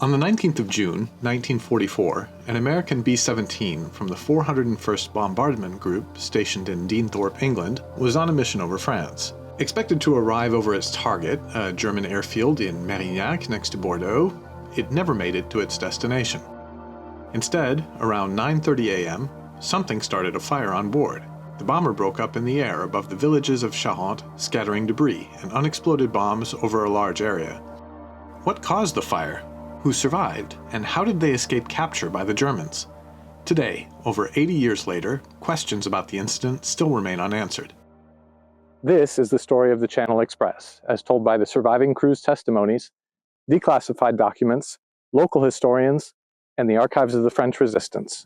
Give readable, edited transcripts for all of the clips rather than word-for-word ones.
On the 19th of June, 1944, an American B-17 from the 401st Bombardment Group, stationed in Deanthorpe, England, was on a mission over France. Expected to arrive over its target, a German airfield in Mérignac next to Bordeaux, it never made it to its destination. Instead, around 9:30 a.m., something started a fire on board. The bomber broke up in the air above the villages of Charente, scattering debris and unexploded bombs over a large area. What caused the fire? Who survived, and how did they escape capture by the Germans? Today, over 80 years later, questions about the incident still remain unanswered. This is the story of the Channel Express, as told by the surviving crew's testimonies, declassified documents, local historians, and the archives of the French resistance.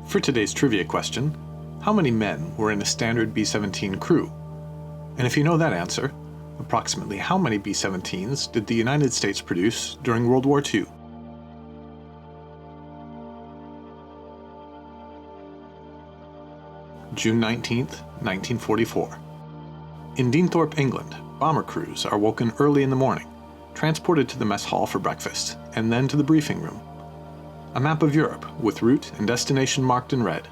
For today's trivia question, how many men were in a standard B-17 crew? And if you know that answer, approximately how many B-17s did the United States produce during World War II? June 19, 1944. In Deanthorpe, England, bomber crews are woken early in the morning, transported to the mess hall for breakfast, and then to the briefing room. A map of Europe with route and destination marked in red.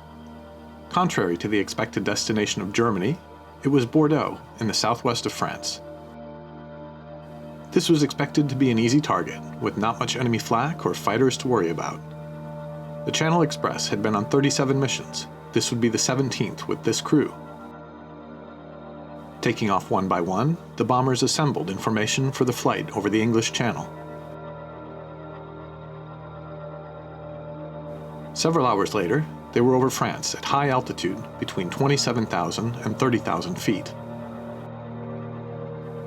Contrary to the expected destination of Germany, it was Bordeaux in the southwest of France. This was expected to be an easy target, with not much enemy flak or fighters to worry about. The Channel Express had been on 37 missions. This would be the 17th with this crew. Taking off one by one, the bombers assembled in formation for the flight over the English Channel. Several hours later, they were over France at high altitude between 27,000 and 30,000 feet.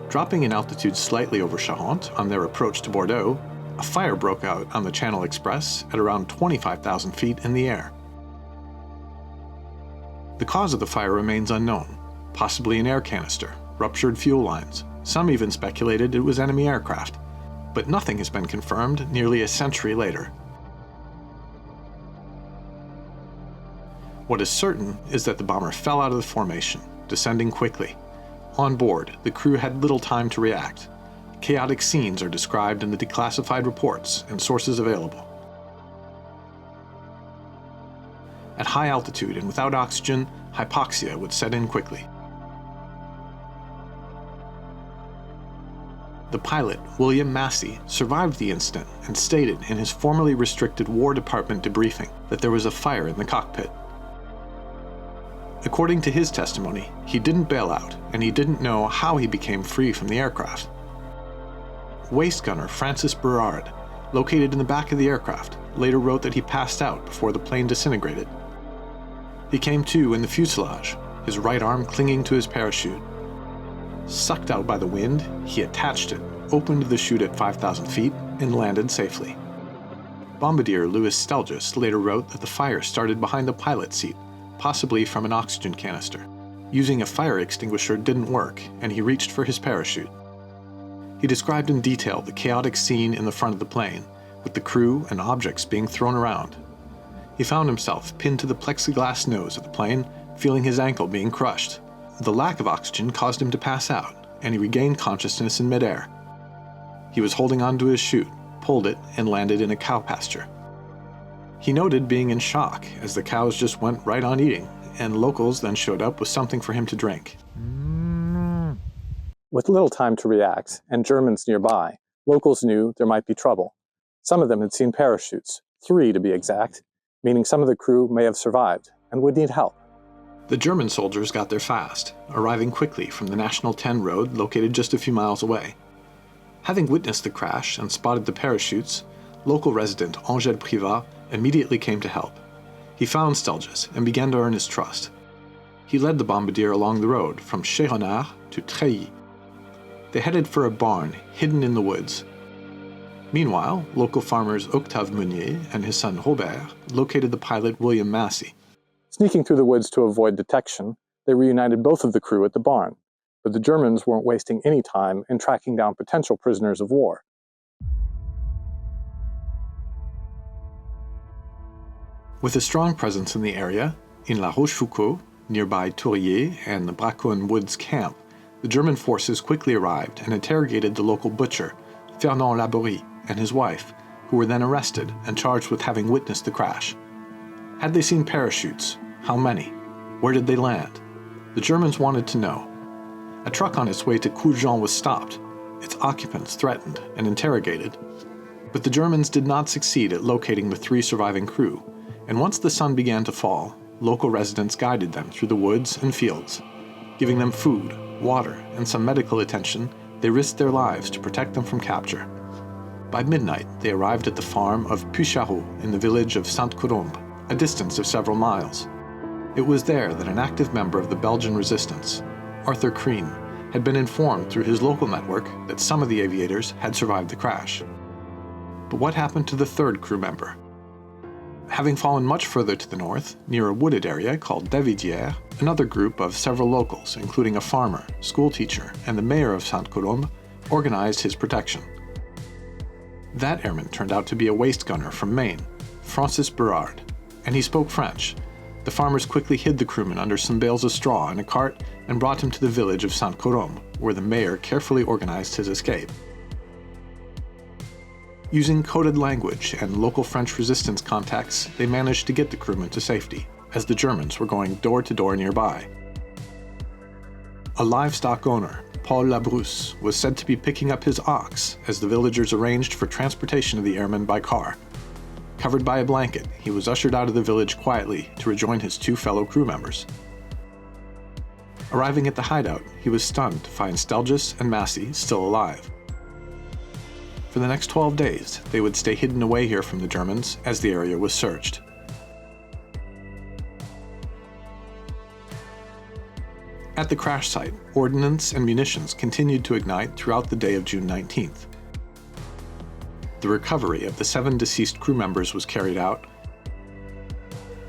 Dropping in altitude slightly over Charente on their approach to Bordeaux, a fire broke out on the Channel Express at around 25,000 feet in the air. The cause of the fire remains unknown, possibly an air canister, ruptured fuel lines. Some even speculated it was enemy aircraft, but nothing has been confirmed nearly a century later. What is certain is that the bomber fell out of the formation, descending quickly. On board, the crew had little time to react. Chaotic scenes are described in the declassified reports and sources available. At high altitude and without oxygen, hypoxia would set in quickly. The pilot, William Massey, survived the incident and stated in his formerly restricted War Department debriefing that there was a fire in the cockpit. According to his testimony, he didn't bail out, and he didn't know how he became free from the aircraft. Waist gunner Francis Burrard, located in the back of the aircraft, later wrote that he passed out before the plane disintegrated. He came to in the fuselage, his right arm clinging to his parachute. Sucked out by the wind, he attached it, opened the chute at 5,000 feet, and landed safely. Bombardier Louis Stelgis later wrote that the fire started behind the pilot's seat, possibly from an oxygen canister. Using a fire extinguisher didn't work, and he reached for his parachute. He described in detail the chaotic scene in the front of the plane, with the crew and objects being thrown around. He found himself pinned to the plexiglass nose of the plane, feeling his ankle being crushed. The lack of oxygen caused him to pass out, and he regained consciousness in midair. He was holding onto his chute, pulled it, and landed in a cow pasture. He noted being in shock, as the cows just went right on eating, and locals then showed up with something for him to drink. With little time to react, and Germans nearby, locals knew there might be trouble. Some of them had seen parachutes, 3 to be exact, meaning some of the crew may have survived and would need help. The German soldiers got there fast, arriving quickly from the National 10 road located just a few miles away. Having witnessed the crash and spotted the parachutes, local resident Angèle Privat immediately came to help. He found Stelgis and began to earn his trust. He led the bombardier along the road from Chérenard to Treilly. They headed for a barn hidden in the woods. Meanwhile, local farmers Octave Meunier and his son Robert located the pilot William Massey. Sneaking through the woods to avoid detection, they reunited both of the crew at the barn, but the Germans weren't wasting any time in tracking down potential prisoners of war. With a strong presence in the area, in La Rochefoucauld, nearby Tourier and the Braconne Woods camp, the German forces quickly arrived and interrogated the local butcher, Fernand Laborie, and his wife, who were then arrested and charged with having witnessed the crash. Had they seen parachutes? How many? Where did they land? The Germans wanted to know. A truck on its way to Courjean was stopped, its occupants threatened and interrogated. But the Germans did not succeed at locating the 3 surviving crew, and once the sun began to fall, local residents guided them through the woods and fields. Giving them food, water, and some medical attention, they risked their lives to protect them from capture. By midnight, they arrived at the farm of Puichareau in the village of Sainte-Colombe, a distance of several miles. It was there that an active member of the Belgian resistance, Arthur Kreen, had been informed through his local network that some of the aviators had survived the crash. But what happened to the 3rd crew member? Having fallen much further to the north, near a wooded area called Davidière, another group of several locals, including a farmer, schoolteacher, and the mayor of Sainte-Colombe, organized his protection. That airman turned out to be a waist gunner from Maine, Francis Berard, and he spoke French. The farmers quickly hid the crewman under some bales of straw in a cart and brought him to the village of Sainte-Colombe, where the mayor carefully organized his escape. Using coded language and local French resistance contacts, they managed to get the crewman to safety, as the Germans were going door to door nearby. A livestock owner, Paul Labrousse, was said to be picking up his ox as the villagers arranged for transportation of the airman by car. Covered by a blanket, he was ushered out of the village quietly to rejoin his 2 fellow crew members. Arriving at the hideout, he was stunned to find Stelgis and Massey still alive. For the next 12 days, they would stay hidden away here from the Germans as the area was searched. At the crash site, ordnance and munitions continued to ignite throughout the day of June 19th. The recovery of the 7 deceased crew members was carried out,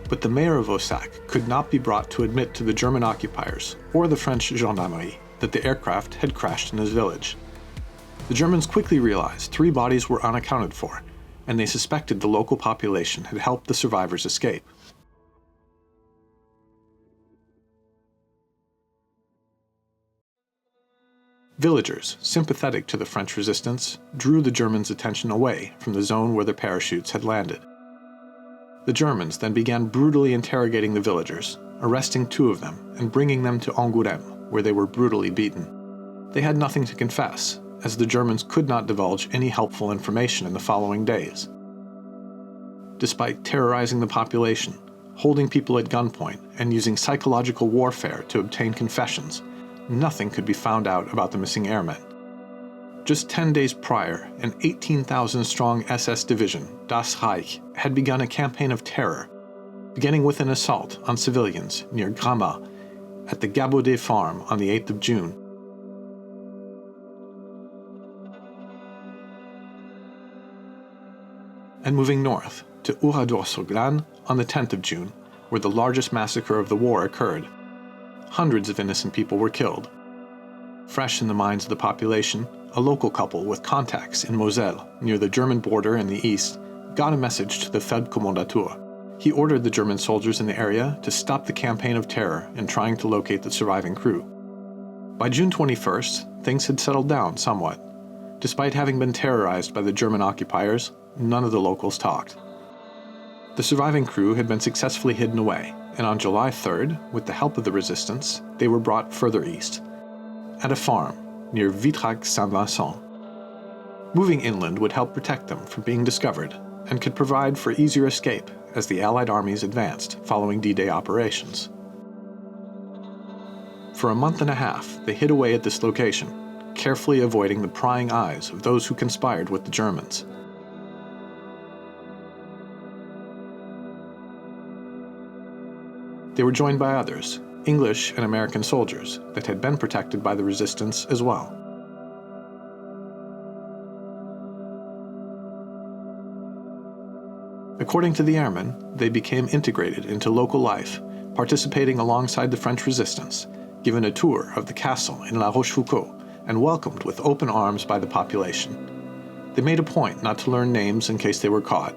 but the mayor of Ossac could not be brought to admit to the German occupiers or the French gendarmerie that the aircraft had crashed in his village. The Germans quickly realized 3 bodies were unaccounted for, and they suspected the local population had helped the survivors escape. Villagers, sympathetic to the French resistance, drew the Germans' attention away from the zone where their parachutes had landed. The Germans then began brutally interrogating the villagers, arresting 2 of them and bringing them to Angoulême, where they were brutally beaten. They had nothing to confess, as the Germans could not divulge any helpful information in the following days. Despite terrorizing the population, holding people at gunpoint, and using psychological warfare to obtain confessions, nothing could be found out about the missing airmen. Just 10 days prior, an 18,000-strong SS division, Das Reich, had begun a campaign of terror, beginning with an assault on civilians near Gramat at the Gabaudet farm on the 8th of June. And moving north to Oradour-sur-Glane on the 10th of June, where the largest massacre of the war occurred. Hundreds of innocent people were killed. Fresh in the minds of the population, a local couple with contacts in Moselle, near the German border in the east, got a message to the Feldkommandatur. He ordered the German soldiers in the area to stop the campaign of terror in trying to locate the surviving crew. By June 21st, things had settled down somewhat. Despite having been terrorized by the German occupiers, none of the locals talked. The surviving crew had been successfully hidden away, and on July 3rd, with the help of the resistance, they were brought further east, at a farm near Vitrac-Saint-Vincent. Moving inland would help protect them from being discovered and could provide for easier escape as the Allied armies advanced following D-Day operations. For a month and a half, they hid away at this location, carefully avoiding the prying eyes of those who conspired with the Germans. They were joined by others, English and American soldiers, that had been protected by the resistance as well. According to the airmen, they became integrated into local life, participating alongside the French resistance, given a tour of the castle in La Rochefoucauld, and welcomed with open arms by the population. They made a point not to learn names in case they were caught.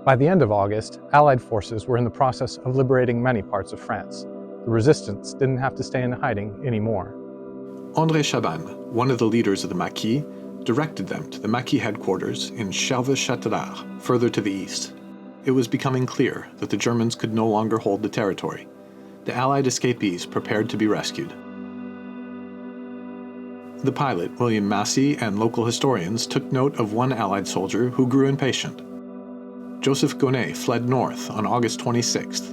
By the end of August, Allied forces were in the process of liberating many parts of France. The resistance didn't have to stay in hiding anymore. André Chabannes, one of the leaders of the Maquis, directed them to the Maquis headquarters in Cherves-Châtelard, further to the east. It was becoming clear that the Germans could no longer hold the territory. The Allied escapees prepared to be rescued. The pilot, William Massey, and local historians took note of one Allied soldier who grew impatient. Joseph Gonnet fled north on August 26th.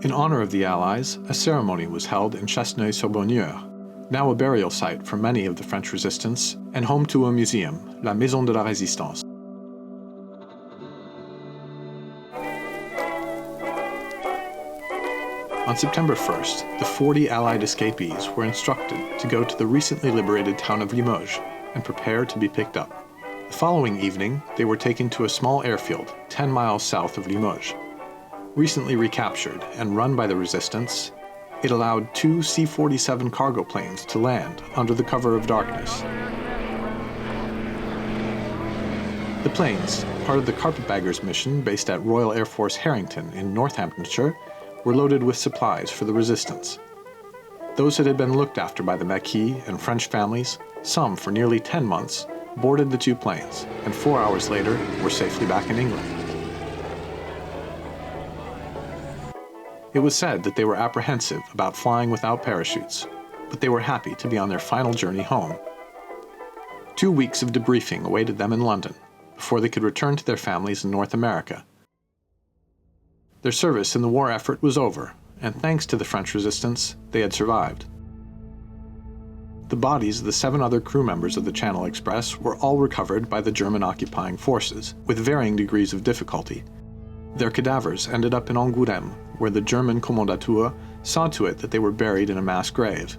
In honor of the Allies, a ceremony was held in Chasseneuil-sur-Bonnieure, now a burial site for many of the French resistance and home to a museum, La Maison de la Résistance. On September 1st, the 40 Allied escapees were instructed to go to the recently liberated town of Limoges and prepare to be picked up. The following evening, they were taken to a small airfield 10 miles south of Limoges. Recently recaptured and run by the resistance, it allowed 2 C-47 cargo planes to land under the cover of darkness. The planes, part of the Carpetbaggers mission based at Royal Air Force Harrington in Northamptonshire, were loaded with supplies for the resistance. Those that had been looked after by the Maquis and French families, some for nearly 10 months, boarded the 2 planes, and 4 hours later were safely back in England. It was said that they were apprehensive about flying without parachutes, but they were happy to be on their final journey home. 2 weeks of debriefing awaited them in London, before they could return to their families in North America. Their service in the war effort was over, and thanks to the French resistance, they had survived. The bodies of the 7 other crew members of the Channel Express were all recovered by the German occupying forces, with varying degrees of difficulty. Their cadavers ended up in Angoulême, where the German Kommandantur saw to it that they were buried in a mass grave.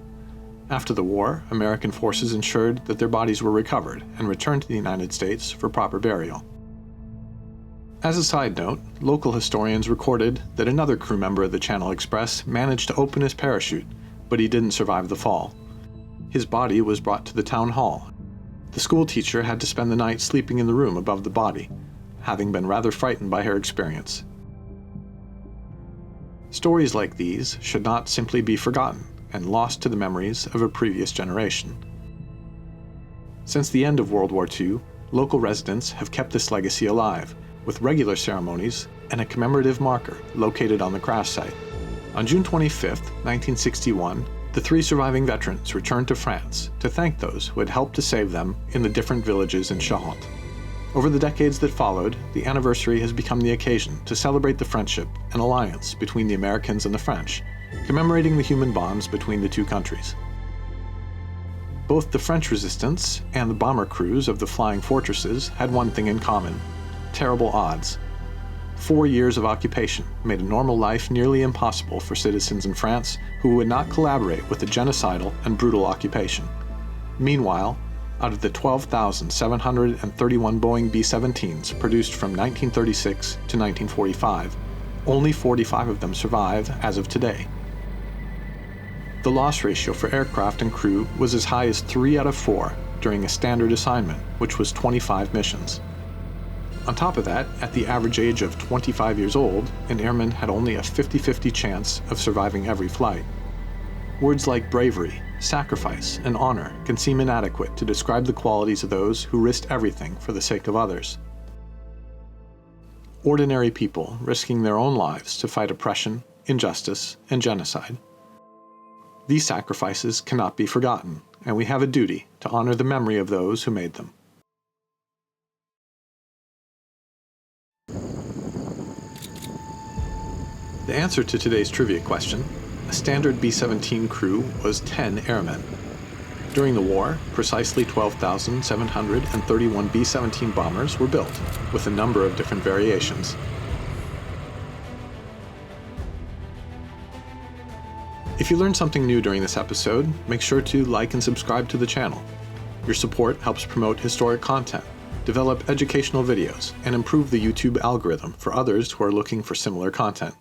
After the war, American forces ensured that their bodies were recovered and returned to the United States for proper burial. As a side note, local historians recorded that another crew member of the Channel Express managed to open his parachute, but he didn't survive the fall. His body was brought to the town hall. The school teacher had to spend the night sleeping in the room above the body, having been rather frightened by her experience. Stories like these should not simply be forgotten and lost to the memories of a previous generation. Since the end of World War II, local residents have kept this legacy alive, with regular ceremonies and a commemorative marker located on the crash site. On June 25, 1961, the 3 surviving veterans returned to France to thank those who had helped to save them in the different villages in Charente. Over the decades that followed, the anniversary has become the occasion to celebrate the friendship and alliance between the Americans and the French, commemorating the human bonds between the 2 countries. Both the French resistance and the bomber crews of the Flying Fortresses had one thing in common: terrible odds. 4 years of occupation made a normal life nearly impossible for citizens in France who would not collaborate with the genocidal and brutal occupation. Meanwhile, out of the 12,731 Boeing B-17s produced from 1936 to 1945, only 45 of them survive as of today. The loss ratio for aircraft and crew was as high as 3 out of 4 during a standard assignment, which was 25 missions. On top of that, at the average age of 25 years old, an airman had only a 50-50 chance of surviving every flight. Words like bravery, sacrifice, and honor can seem inadequate to describe the qualities of those who risked everything for the sake of others. Ordinary people risking their own lives to fight oppression, injustice, and genocide. These sacrifices cannot be forgotten, and we have a duty to honor the memory of those who made them. The answer to today's trivia question: a standard B-17 crew was 10 airmen. During the war, precisely 12,731 B-17 bombers were built, with a number of different variations. If you learned something new during this episode, make sure to like and subscribe to the channel. Your support helps promote historic content, develop educational videos, and improve the YouTube algorithm for others who are looking for similar content.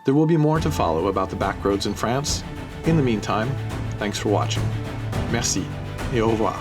There will be more to follow about the backroads in France. In the meantime, thanks for watching. Merci et au revoir.